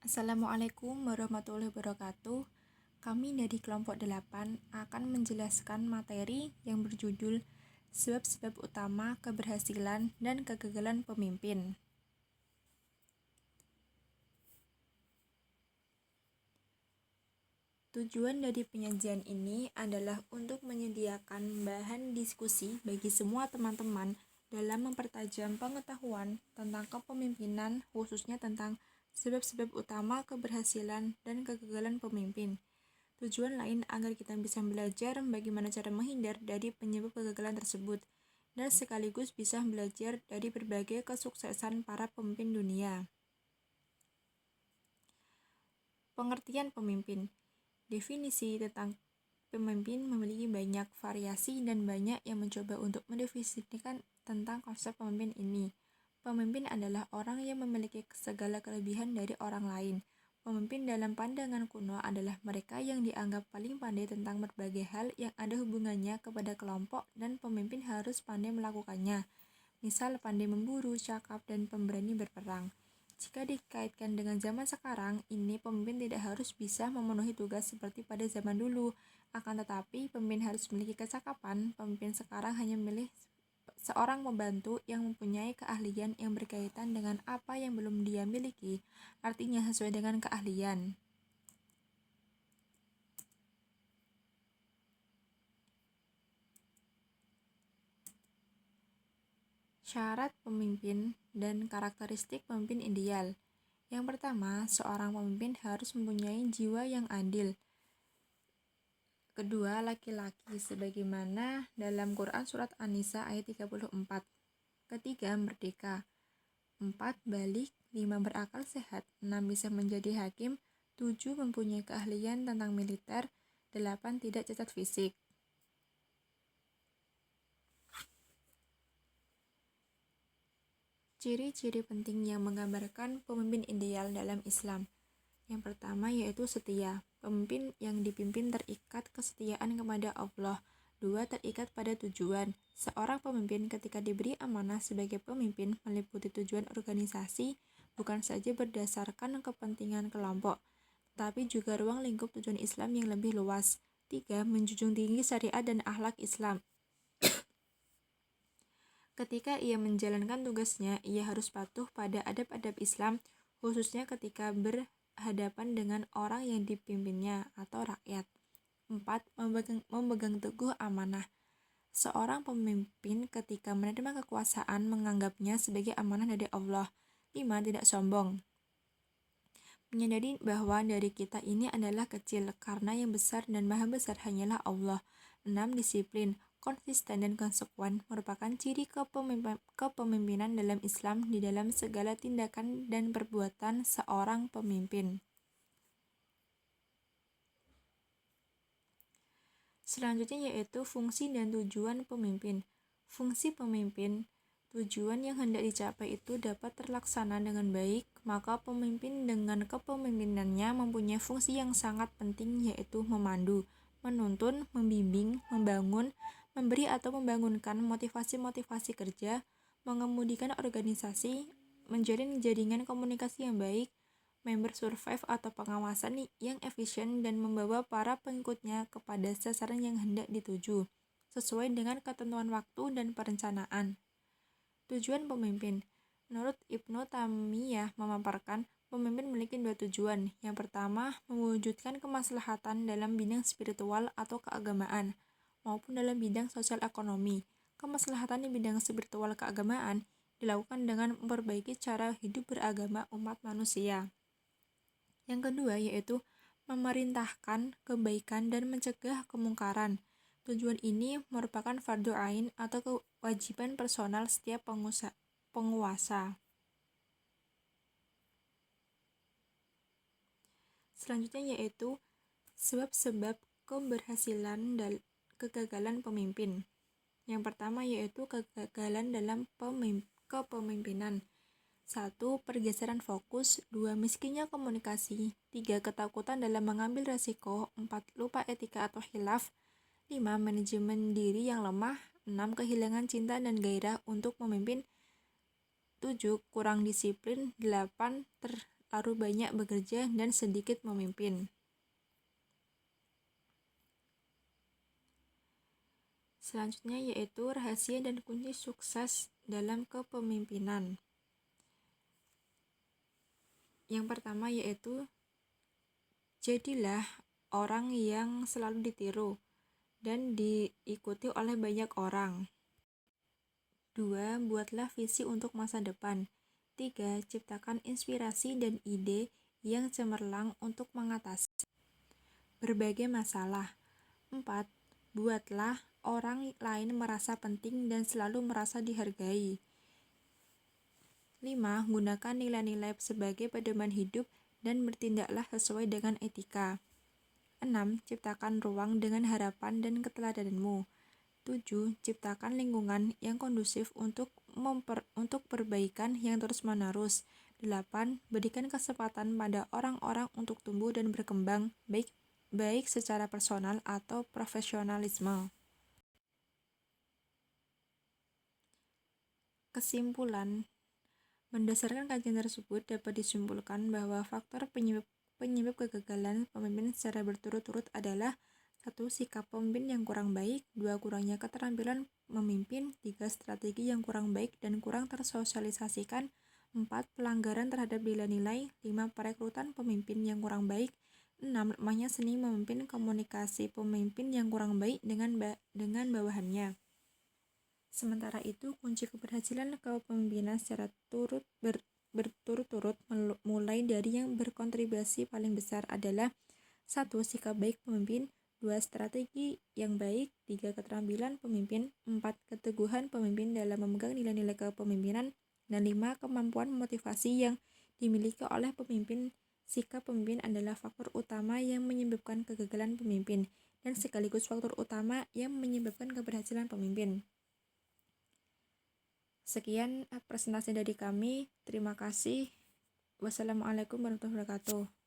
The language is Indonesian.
Assalamualaikum warahmatullahi wabarakatuh. Kami dari kelompok 8 akan menjelaskan materi yang berjudul Sebab-sebab utama keberhasilan dan kegagalan pemimpin. Tujuan dari penyajian ini adalah untuk menyediakan bahan diskusi bagi semua teman-teman dalam mempertajam pengetahuan tentang kepemimpinan, khususnya tentang sebab-sebab utama keberhasilan dan kegagalan pemimpin. Tujuan lain agar kita bisa belajar bagaimana cara menghindar dari penyebab kegagalan tersebut, dan sekaligus bisa belajar dari berbagai kesuksesan para pemimpin dunia. Pengertian pemimpin. Definisi tentang pemimpin memiliki banyak variasi dan banyak yang mencoba untuk mendefinisikan tentang konsep pemimpin ini. Pemimpin adalah orang yang memiliki segala kelebihan dari orang lain. Pemimpin dalam pandangan kuno adalah mereka yang dianggap paling pandai tentang berbagai hal yang ada hubungannya kepada kelompok, dan pemimpin harus pandai melakukannya. Misal pandai memburu, cakap, dan pemberani berperang. Jika dikaitkan dengan zaman sekarang, ini pemimpin tidak harus bisa memenuhi tugas seperti pada zaman dulu. Akan tetapi, pemimpin harus memiliki kecakapan. Pemimpin sekarang hanya memilih seorang pembantu yang mempunyai keahlian yang berkaitan dengan apa yang belum dia miliki, artinya sesuai dengan keahlian. Syarat pemimpin dan karakteristik pemimpin ideal. Yang pertama, seorang pemimpin harus mempunyai jiwa yang adil. Kedua, laki-laki sebagaimana dalam Quran Surat An-Nisa ayat 34. Ketiga, merdeka. 4. Balik. 5. Berakal sehat. 6. Bisa menjadi hakim. 7. Mempunyai keahlian tentang militer. 8. Tidak cacat fisik. Ciri-ciri penting yang menggambarkan pemimpin ideal dalam Islam. Yang pertama yaitu setia. Pemimpin yang dipimpin terikat kesetiaan kepada Allah. 2. Terikat pada tujuan. Seorang pemimpin ketika diberi amanah sebagai pemimpin meliputi tujuan organisasi, bukan saja berdasarkan kepentingan kelompok, tapi juga ruang lingkup tujuan Islam yang lebih luas. 3. Menjunjung tinggi syariat dan akhlak Islam. Ketika ia menjalankan tugasnya, ia harus patuh pada adab-adab Islam, khususnya ketika berhadapan dengan orang yang dipimpinnya atau rakyat. 4. Memegang teguh amanah. Seorang pemimpin ketika menerima kekuasaan menganggapnya sebagai amanah dari Allah. 5. Tidak sombong. Menyadari bahwa dari kita ini adalah kecil, karena yang besar dan maha besar hanyalah Allah. 6. Disiplin. Konsisten dan konsekuen merupakan ciri kepemimpinan dalam Islam di dalam segala tindakan dan perbuatan seorang pemimpin. Selanjutnya yaitu fungsi dan tujuan pemimpin. Fungsi pemimpin, tujuan yang hendak dicapai itu dapat terlaksana dengan baik, maka pemimpin dengan kepemimpinannya mempunyai fungsi yang sangat penting, yaitu memandu, menuntun, membimbing, membangun, memberi atau membangunkan motivasi-motivasi kerja, mengemudikan organisasi, menjalin jaringan komunikasi yang baik, member survive atau pengawasan yang efisien, dan membawa para pengikutnya kepada sasaran yang hendak dituju, sesuai dengan ketentuan waktu dan perencanaan. Tujuan pemimpin. Menurut Ibnu Taimiyah memaparkan, pemimpin memiliki dua tujuan. Yang pertama, mewujudkan kemaslahatan dalam bidang spiritual atau keagamaan, maupun dalam bidang sosial ekonomi. Kemaslahatan di bidang spiritual keagamaan dilakukan dengan memperbaiki cara hidup beragama umat manusia. Yang kedua yaitu memerintahkan kebaikan dan mencegah kemungkaran. Tujuan ini merupakan fardhu ain atau kewajiban personal setiap penguasa. Selanjutnya yaitu sebab-sebab keberhasilan dan kegagalan pemimpin. Yang pertama yaitu kegagalan dalam kepemimpinan. 1. Pergeseran fokus. 2. Miskinnya komunikasi. 3. Ketakutan dalam mengambil resiko. 4. Lupa etika atau khilaf. 5. Manajemen diri yang lemah. 6. Kehilangan cinta dan gairah untuk memimpin. 7. Kurang disiplin. 8. terlalu banyak bekerja dan sedikit memimpin. Selanjutnya yaitu rahasia dan kunci sukses dalam kepemimpinan. Yang pertama yaitu jadilah orang yang selalu ditiru dan diikuti oleh banyak orang. 2. Buatlah visi untuk masa depan. 3. Ciptakan inspirasi dan ide yang cemerlang untuk mengatasi berbagai masalah. 4. Buatlah orang lain merasa penting dan selalu merasa dihargai. 5. Gunakan nilai-nilai sebagai pedoman hidup dan bertindaklah sesuai dengan etika. 6. Ciptakan ruang dengan harapan dan keteladanan-Mu. 7. Ciptakan lingkungan yang kondusif untuk perbaikan yang terus-menerus. 8. Berikan kesempatan pada orang-orang untuk tumbuh dan berkembang, baik secara personal atau profesionalisme. Kesimpulan. Berdasarkan kajian tersebut, dapat disimpulkan bahwa faktor penyebab kegagalan pemimpin secara berturut-turut adalah 1. Sikap pemimpin yang kurang baik. 2. Kurangnya keterampilan memimpin. 3. Strategi yang kurang baik dan kurang tersosialisasikan. 4. Pelanggaran terhadap nilai-nilai. 5. Perekrutan pemimpin yang kurang baik. 6. Lemahnya seni memimpin, komunikasi pemimpin yang kurang baik dengan bawahannya. Sementara itu, kunci keberhasilan kepemimpinan secara berturut-turut mulai dari yang berkontribusi paling besar adalah 1. Sikap baik pemimpin. 2. Strategi yang baik. 3. Keterampilan pemimpin. 4. Keteguhan pemimpin dalam memegang nilai-nilai kepemimpinan. Dan 5. Kemampuan motivasi yang dimiliki oleh pemimpin. Sikap pemimpin adalah faktor utama yang menyebabkan kegagalan pemimpin dan sekaligus faktor utama yang menyebabkan keberhasilan pemimpin. Sekian presentasi dari kami. Terima kasih. Wassalamualaikum warahmatullahi wabarakatuh.